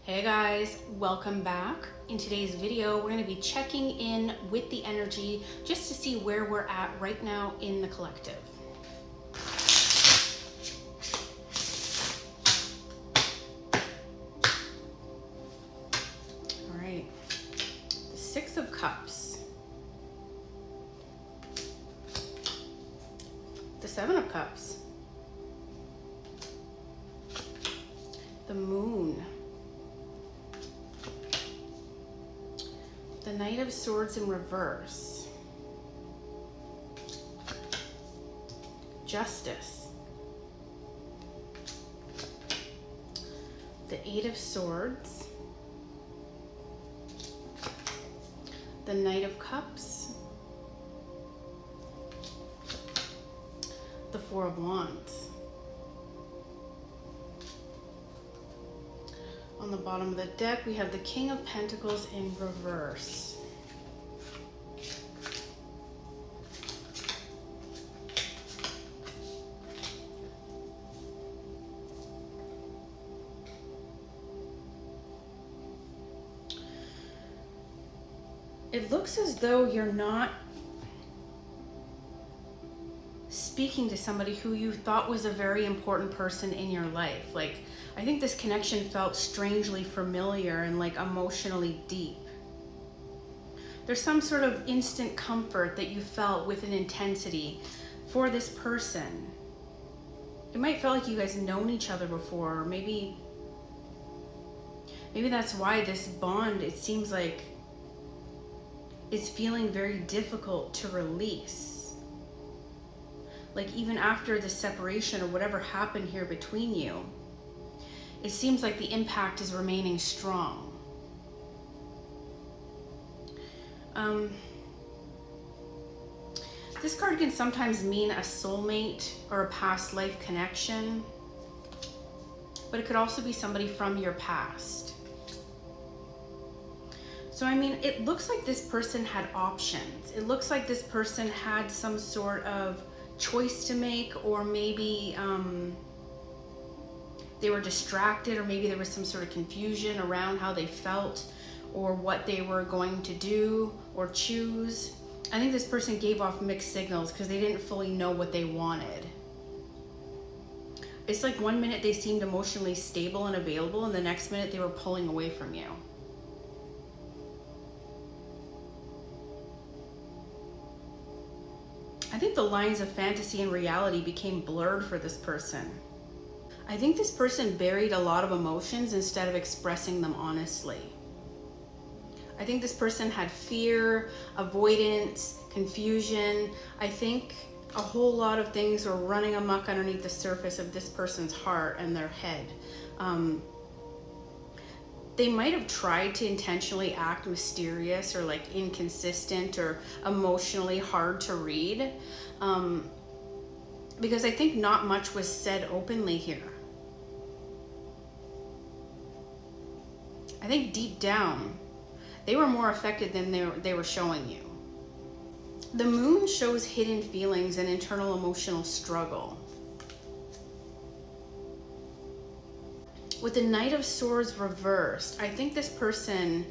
Hey guys, welcome back. In today's video, we're going to be checking in with the energy just to see where we're at right now in the collective. All right, the Six of Cups, the Seven of Cups, the Moon, the Knight of Swords in reverse, Justice, the Eight of Swords, the Knight of Cups, the Four of Wands. On the bottom of the deck, we have the King of Pentacles in reverse. It looks as though you're not speaking to somebody who you thought was a very important person in your life. Like, I think this connection felt strangely familiar and like emotionally deep. There's some sort of instant comfort that you felt with an intensity for this person. It might feel like you guys known each other before, or maybe that's why this bond, it seems like, is feeling very difficult to release. Like, even after the separation or whatever happened here between you, it seems like the impact is remaining strong. This card can sometimes mean a soulmate or a past life connection, but it could also be somebody from your past. So, I mean, it looks like this person had options. It looks like this person had some sort of choice to make, or maybe they were distracted, or maybe there was some sort of confusion around how they felt or what they were going to do or choose. I think this person gave off mixed signals because they didn't fully know what they wanted. It's like one minute they seemed emotionally stable and available, and the next minute they were pulling away from you. I think the lines of fantasy and reality became blurred for this person. I think this person buried a lot of emotions instead of expressing them honestly. I think this person had fear, avoidance, confusion. I think a whole lot of things were running amok underneath the surface of this person's heart and their head. They might have tried to intentionally act mysterious or like inconsistent or emotionally hard to read, because I think not much was said openly here. I think deep down, they were more affected than they were showing you. The Moon shows hidden feelings and internal emotional struggle. With the Knight of Swords reversed, I think this person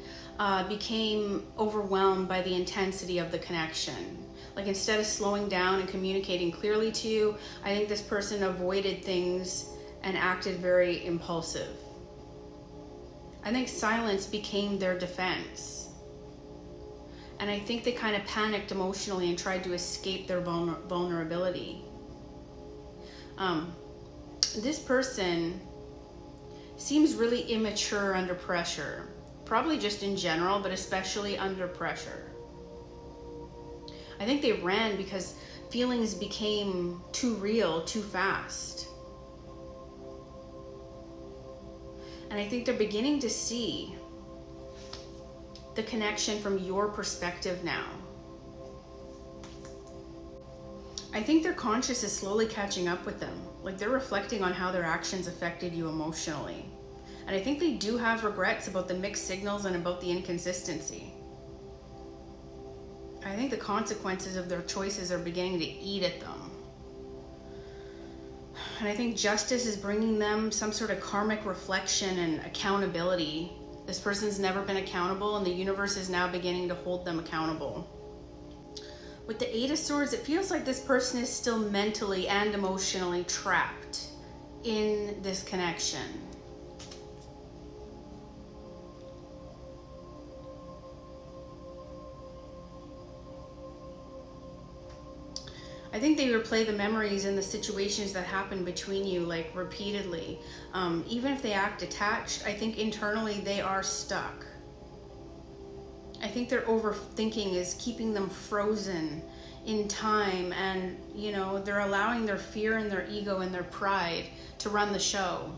became overwhelmed by the intensity of the connection. Like, instead of slowing down and communicating clearly to you, I think this person avoided things and acted very impulsive. I think silence became their defense. And I think they kind of panicked emotionally and tried to escape their vulnerability. This person seems really immature under pressure. Probably just in general, but especially under pressure. I think they ran because feelings became too real, too fast. And I think they're beginning to see the connection from your perspective now. I think their conscious is slowly catching up with them. Like, they're reflecting on how their actions affected you emotionally. And I think they do have regrets about the mixed signals and about the inconsistency. I think the consequences of their choices are beginning to eat at them. And I think justice is bringing them some sort of karmic reflection and accountability. This person's never been accountable, and the universe is now beginning to hold them accountable. With the Eight of Swords, it feels like this person is still mentally and emotionally trapped in this connection. I think they replay the memories and the situations that happened between you, like, repeatedly. Even if they act attached, I think internally they are stuck. I think their overthinking is keeping them frozen in time, and, you know, they're allowing their fear and their ego and their pride to run the show.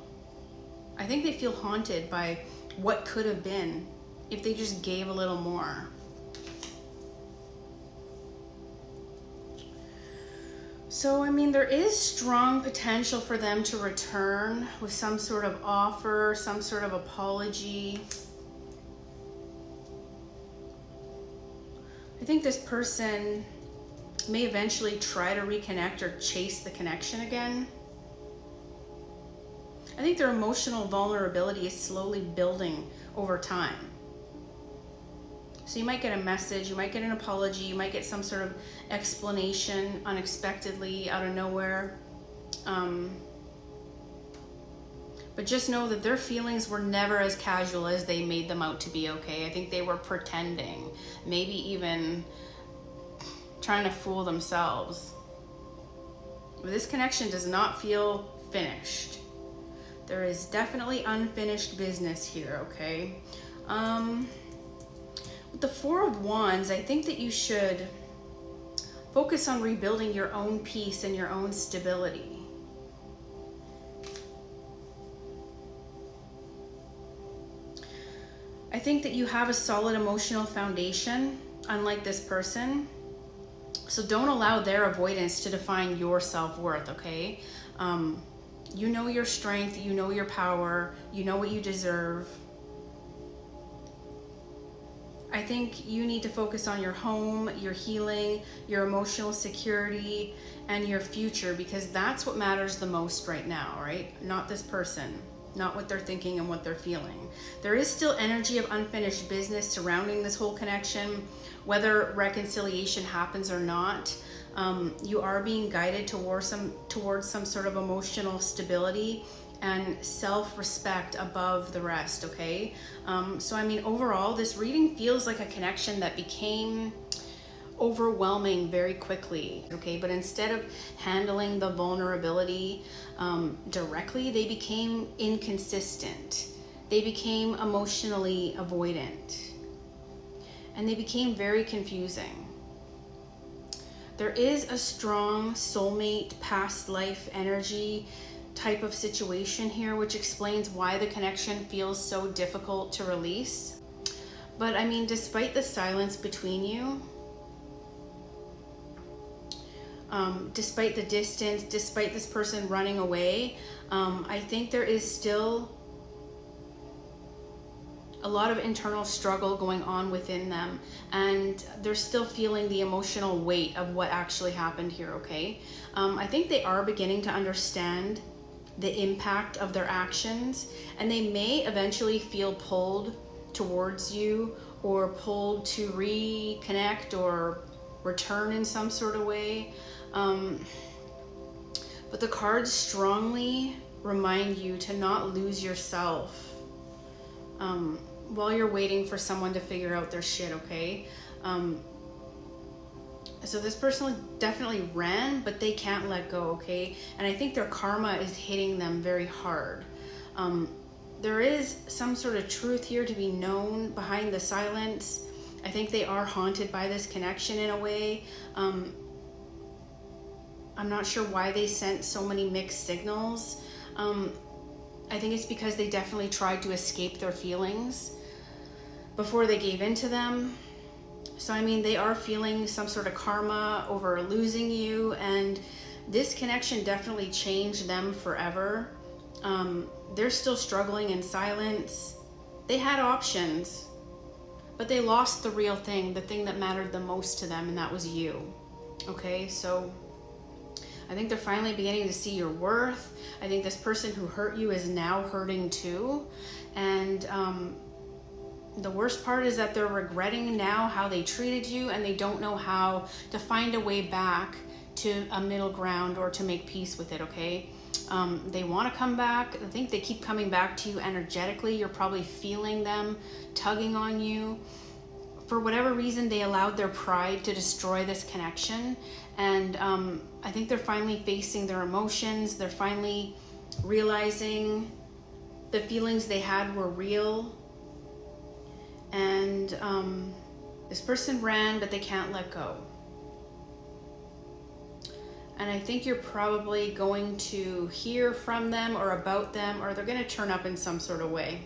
I think they feel haunted by what could have been if they just gave a little more. So, I mean, there is strong potential for them to return with some sort of offer, some sort of apology. I think this person may eventually try to reconnect or chase the connection again. I think their emotional vulnerability is slowly building over time. So you might get a message, you might get an apology, you might get some sort of explanation unexpectedly out of nowhere. But just know that their feelings were never as casual as they made them out to be, okay? I think they were pretending, maybe even trying to fool themselves. But this connection does not feel finished. There is definitely unfinished business here, okay? With the Four of Wands, I think that you should focus on rebuilding your own peace and your own stability. I think that you have a solid emotional foundation, unlike this person. So don't allow their avoidance to define your self-worth, okay? You know your strength, you know your power, you know what you deserve. I think you need to focus on your home, your healing, your emotional security, and your future, because that's what matters the most right now, right? Not this person, not what they're thinking and what they're feeling. There is still energy of unfinished business surrounding this whole connection, whether reconciliation happens or not. You are being guided towards some sort of emotional stability and self-respect above the rest, okay? So I mean, overall, this reading feels like a connection that became overwhelming very quickly, okay? But instead of handling the vulnerability directly, they became inconsistent. They became emotionally avoidant. And they became very confusing. There is a strong soulmate, past life energy type of situation here, which explains why the connection feels so difficult to release. But I mean, despite the silence between you, despite the distance, despite this person running away, I think there is still a lot of internal struggle going on within them, and they're still feeling the emotional weight of what actually happened here, okay? I think they are beginning to understand the impact of their actions, and they may eventually feel pulled towards you or pulled to reconnect or return in some sort of way. But the cards strongly remind you to not lose yourself while you're waiting for someone to figure out their shit, okay? So this person definitely ran, but they can't let go, okay? And I think their karma is hitting them very hard. There is some sort of truth here to be known behind the silence. I think they are haunted by this connection in a way. I'm not sure why they sent so many mixed signals. I think it's because they definitely tried to escape their feelings before they gave in to them. So I mean, they are feeling some sort of karma over losing you, and this connection definitely changed them forever. They're still struggling in silence. They had options, but they lost the real thing, the thing that mattered the most to them, and that was you. Okay, so I think they're finally beginning to see your worth. I think this person who hurt you is now hurting too. And the worst part is that they're regretting now how they treated you, and they don't know how to find a way back to a middle ground or to make peace with it, okay? They want to come back. I think they keep coming back to you energetically. You're probably feeling them tugging on you. For whatever reason, they allowed their pride to destroy this connection. And I think they're finally facing their emotions. They're finally realizing the feelings they had were real. And this person ran, but they can't let go. And I think you're probably going to hear from them or about them, or they're going to turn up in some sort of way.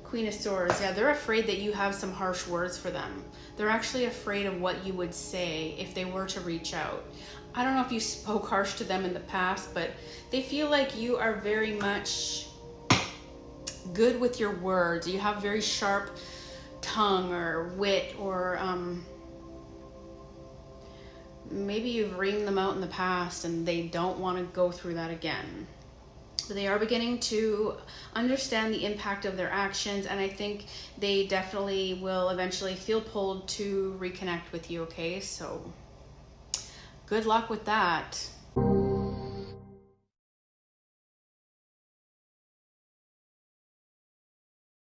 Queen of Swords, yeah, they're afraid that you have some harsh words for them. They're actually afraid of what you would say if they were to reach out. I don't know if you spoke harsh to them in the past, but they feel like you are very much good with your words. You have very sharp tongue or wit, or maybe you've reamed them out in the past and they don't want to go through that again. But they are beginning to understand the impact of their actions, and I think they definitely will eventually feel pulled to reconnect with you, okay? So good luck with that.